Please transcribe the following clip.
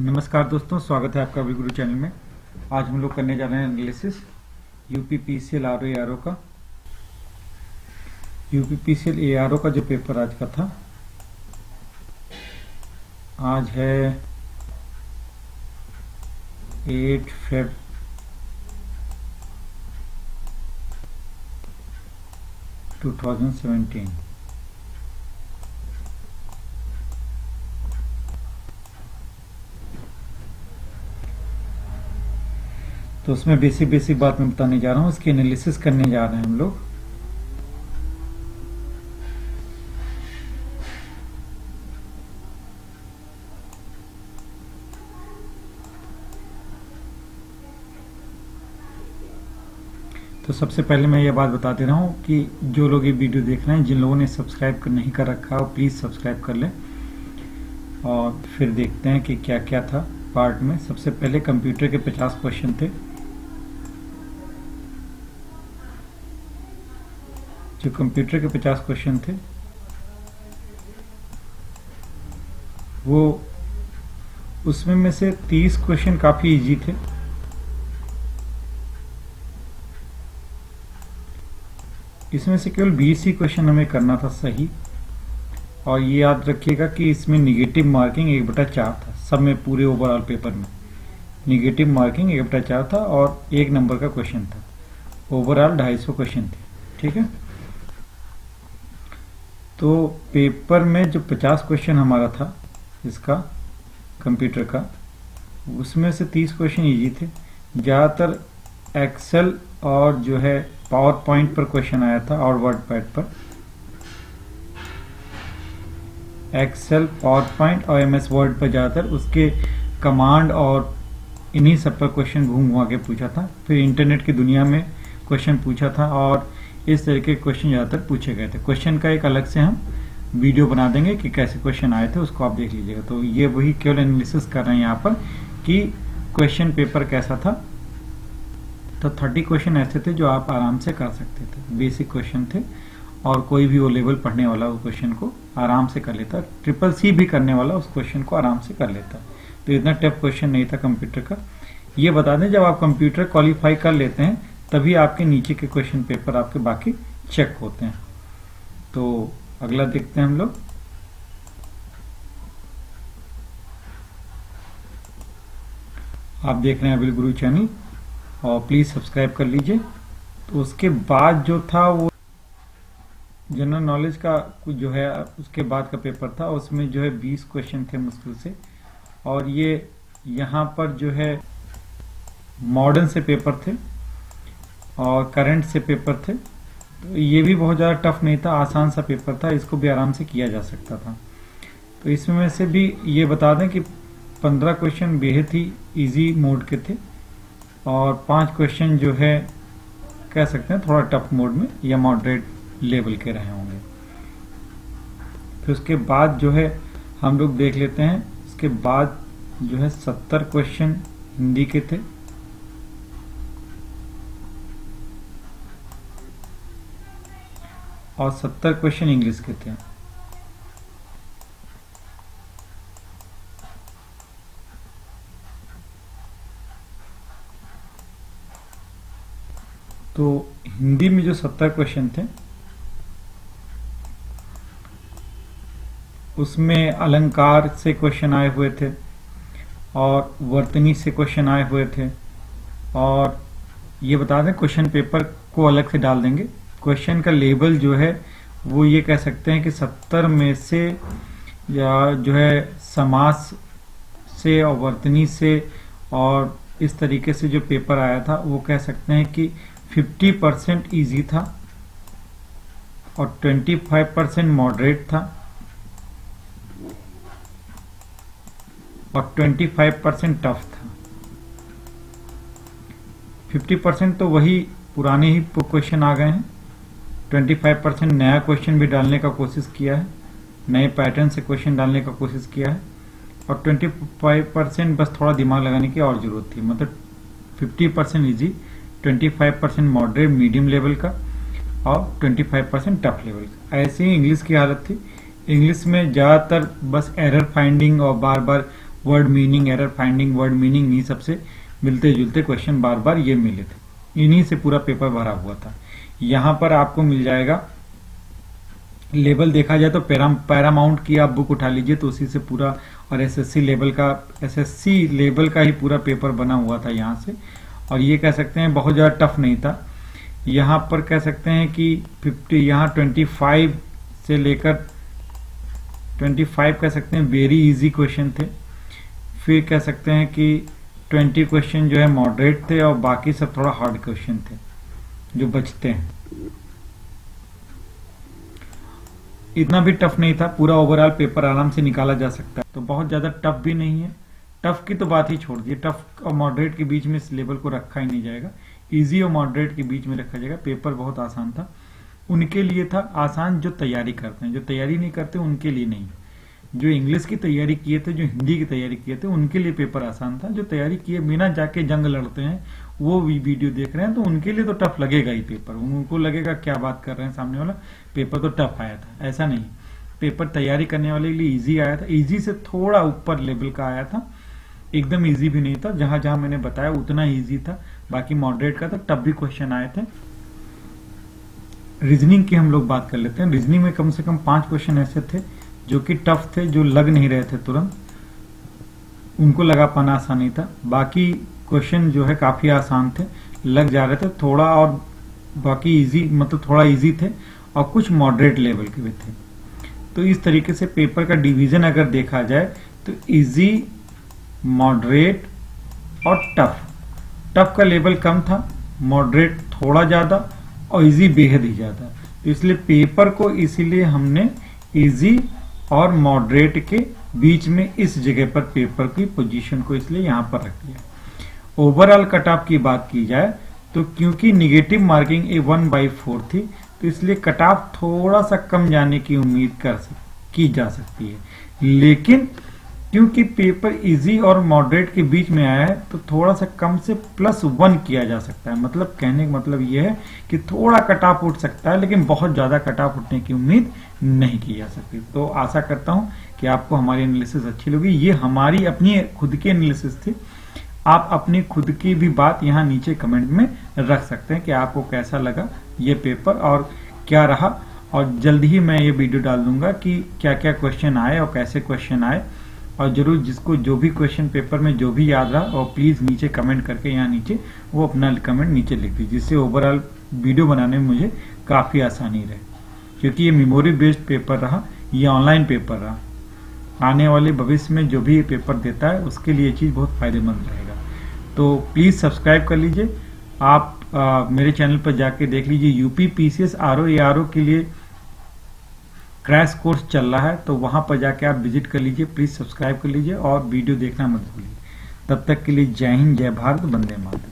नमस्कार दोस्तों, स्वागत है आपका गुरु चैनल में। आज हम लोग करने जा रहे हैं एनालिसिस यूपीपीसीएल आरओ एआरओ का। यूपीपीसीएल एआरओ का जो पेपर आज का था, आज है 8 Feb 2017। तो उसमें बेसिक बात मैं बताने जा रहा हूँ, उसकी एनालिसिस करने जा रहे हैं हम लोग। तो सबसे पहले मैं ये बात बता दे रहा हूँ कि जो लोग ये वीडियो देख रहे हैं, जिन लोगों ने सब्सक्राइब नहीं कर रखा है, प्लीज़ सब्सक्राइब कर लें। और फिर देखते हैं कि क्या क्या था पार्ट में। सबसे पहले कंप्यूटर के 50 क्वेश्चन थे। जो कंप्यूटर के 50 क्वेश्चन थे वो उसमें में से 30 क्वेश्चन काफ़ी इजी थे। इसमें से केवल 20 ही क्वेश्चन हमें करना था सही। और ये याद रखिएगा कि इसमें निगेटिव मार्किंग 1/4 था। सब में पूरे ओवरऑल पेपर में निगेटिव मार्किंग 1/4 था और 1 नंबर का क्वेश्चन था। ओवरऑल 250 क्वेश्चन थे। ठीक है, तो पेपर में जो 50 क्वेश्चन हमारा था इसका कंप्यूटर का, उसमें से 30 क्वेश्चन इजी थे। ज़्यादातर एक्सेल और जो है पावर पॉइंट पर क्वेश्चन आया था और वर्ड पैड पर। एक्सेल, पावर पॉइंट और एमएस वर्ड पर ज़्यादातर उसके कमांड और इन्हीं सब पर क्वेश्चन घूम के पूछा था। फिर इंटरनेट की दुनिया में क्वेश्चन पूछा था और इस तरह के क्वेश्चन ज़्यादातर पूछे गए थे। क्वेश्चन का एक अलग से हम वीडियो बना देंगे कि कैसे क्वेश्चन आए थे, उसको आप देख लीजिएगा। तो ये वही केवल एनालिसिस कर रहे हैं यहाँ पर कि क्वेश्चन पेपर कैसा था। तो 30 क्वेश्चन ऐसे थे जो आप आराम से कर सकते थे। बेसिक क्वेश्चन थे और कोई भी वो लेवल पढ़ने वाला उस क्वेश्चन को आराम से कर लेता। CCC भी करने वाला उस क्वेश्चन को आराम से कर लेता। तो इतना टफ क्वेश्चन नहीं था कंप्यूटर का। ये बता दें, जब आप कंप्यूटर क्वालिफाई कर लेते हैं तभी आपके नीचे के क्वेश्चन पेपर आपके बाकी चेक होते हैं। तो अगला देखते हैं हम लोग। आप देख रहे हैं अभी गुरु चैनल और प्लीज सब्सक्राइब कर लीजिए। तो उसके बाद जो था वो जनरल नॉलेज का कुछ जो है उसके बाद का पेपर था। उसमें जो है 20 क्वेश्चन थे मुश्किल से। और ये यहाँ पर जो है मॉडर्न से पेपर थे और करंट से पेपर थे। तो ये भी बहुत ज़्यादा टफ नहीं था, आसान सा पेपर था। इसको भी आराम से किया जा सकता था। तो इसमें से भी ये बता दें कि 15 क्वेश्चन बेहद ही इजी मोड के थे और 5 क्वेश्चन जो है कह सकते हैं थोड़ा टफ मोड में या मॉडरेट लेवल के रहे होंगे। फिर उसके बाद जो है हम लोग देख लेते हैं। उसके बाद जो है 70 क्वेश्चन हिंदी के थे और 70 क्वेश्चन इंग्लिश के थे। तो हिंदी में जो 70 क्वेश्चन थे उसमें अलंकार से क्वेश्चन आए हुए थे और वर्तनी से क्वेश्चन आए हुए थे। और ये बता दें, क्वेश्चन पेपर को अलग से डाल देंगे। क्वेश्चन का लेवल जो है वो ये कह सकते हैं कि 70 में से या जो है समास से और वर्तनी से और इस तरीके से जो पेपर आया था वो कह सकते हैं कि 50% ईजी था और 25% मॉडरेट था और 25% टफ था। 50% तो वही पुराने ही क्वेश्चन आ गए हैं। 25% नया क्वेश्चन भी डालने का कोशिश किया है, नए पैटर्न से क्वेश्चन डालने का कोशिश किया है। और 25% बस थोड़ा दिमाग लगाने की और जरूरत थी। मतलब 50% इजी, 25% मॉडरेट मीडियम लेवल का और 25% टफ लेवल का। ऐसे ही इंग्लिश की हालत थी। इंग्लिश में ज़्यादातर बस एरर फाइंडिंग और बार बार word meaning, error finding, word meaning, नहीं सबसे मिलते जुलते क्वेश्चन बार बार ये मिले थे। इन्हीं से पूरा पेपर भरा हुआ था। यहाँ पर आपको मिल जाएगा लेवल। देखा जाए तो पैरामाउंट की आप बुक उठा लीजिए तो उसी से पूरा, और एसएससी लेवल का ही पूरा पेपर बना हुआ था यहाँ से। और ये कह सकते हैं बहुत ज़्यादा टफ नहीं था। यहाँ पर कह सकते हैं कि 50, यहाँ 25 से लेकर 25 कह सकते हैं वेरी इजी क्वेश्चन थे। फिर कह सकते हैं कि 20 क्वेश्चन जो है मॉडरेट थे और बाकी सब थोड़ा हार्ड क्वेश्चन थे जो बचते हैं। इतना भी टफ नहीं था, पूरा ओवरऑल पेपर आराम से निकाला जा सकता है। तो बहुत ज्यादा टफ भी नहीं है। टफ की तो बात ही छोड़ दिए, टफ और मॉडरेट के बीच में इस लेवल को रखा ही नहीं जाएगा, इजी और मॉडरेट के बीच में रखा जाएगा। पेपर बहुत आसान था, उनके लिए था आसान जो तैयारी करते हैं। जो तैयारी नहीं करते उनके लिए नहीं। जो इंग्लिश की तैयारी किए थे, जो हिंदी की तैयारी किए थे, उनके लिए पेपर आसान था। जो तैयारी किए बिना जाके जंग लड़ते हैं, वो भी वीडियो देख रहे हैं, तो उनके लिए तो टफ लगेगा ही पेपर। उनको लगेगा क्या बात कर रहे हैं सामने वाला, पेपर तो टफ आया था। ऐसा नहीं, पेपर तैयारी करने वाले के लिए इजी आया था। इजी से थोड़ा ऊपर लेवल का आया था, एकदम इजी भी नहीं था। जहां जहां मैंने बताया उतना इजी था। बाकी मॉडरेट का तो टफ भी क्वेश्चन आए थे। रीजनिंग की हम लोग बात कर लेते हैं। रीजनिंग में कम से कम 5 क्वेश्चन ऐसे थे जो कि टफ थे, जो लग नहीं रहे थे तुरंत, उनको लगा पाना आसान नहीं था। बाकी क्वेश्चन जो है काफी आसान थे, लग जा रहे थे थोड़ा, और बाकी इजी, मतलब थोड़ा इजी थे, और कुछ मॉडरेट लेवल के भी थे। तो इस तरीके से पेपर का डिवीजन अगर देखा जाए तो इजी, मॉडरेट और टफ। टफ का लेवल कम था, मॉडरेट थोड़ा ज्यादा, और इजी बेहद ही ज्यादा। तो इसलिए पेपर को इसीलिए हमने इजी और मॉडरेट के बीच में इस जगह पर पेपर की पोजीशन को इसलिए यहां पर रख दिया। ओवरऑल कट ऑफ की बात की जाए तो क्योंकि निगेटिव मार्किंग 1/4 थी, तो इसलिए कट ऑफ थोड़ा सा कम जाने की उम्मीद की जा सकती है। लेकिन क्योंकि पेपर इजी और मॉडरेट के बीच में आया है, तो थोड़ा सा कम से +1 किया जा सकता है। मतलब कहने का मतलब यह है कि थोड़ा कट ऑफ उठ सकता है, लेकिन बहुत ज्यादा कट ऑफ उठने की उम्मीद नहीं की जा सकती। तो आशा करता हूं कि आपको हमारी एनालिसिस अच्छी लगी। ये हमारी अपनी खुद की एनालिसिस थी। आप अपनी खुद की भी बात यहाँ नीचे कमेंट में रख सकते हैं कि आपको कैसा लगा ये पेपर और क्या रहा। और जल्द ही मैं ये वीडियो डाल दूंगा कि क्या क्या क्वेश्चन आए और कैसे क्वेश्चन आए। और जरूर जिसको जो भी क्वेश्चन पेपर में जो भी याद रहा, और प्लीज नीचे कमेंट करके यहाँ नीचे वो अपना कमेंट नीचे लिख दीजिए, जिससे ओवरऑल वीडियो बनाने में मुझे काफी आसानी रहे। क्योंकि ये मेमोरी बेस्ड पेपर रहा, ये ऑनलाइन पेपर रहा। आने वाले भविष्य में जो भी ये पेपर देता है उसके लिए ये चीज बहुत फायदेमंद रहेगा। तो प्लीज सब्सक्राइब कर लीजिए। आप मेरे चैनल पर जाके देख लीजिए, यूपी पीसीएस आरओ एआरओ के लिए क्रैश कोर्स चल रहा है, तो वहां पर जाके आप विजिट कर लीजिए। प्लीज सब्सक्राइब कर लीजिए और वीडियो देखना मत भूलिए। तब तक के लिए जय हिंद, जय भारत, वंदे मातरम।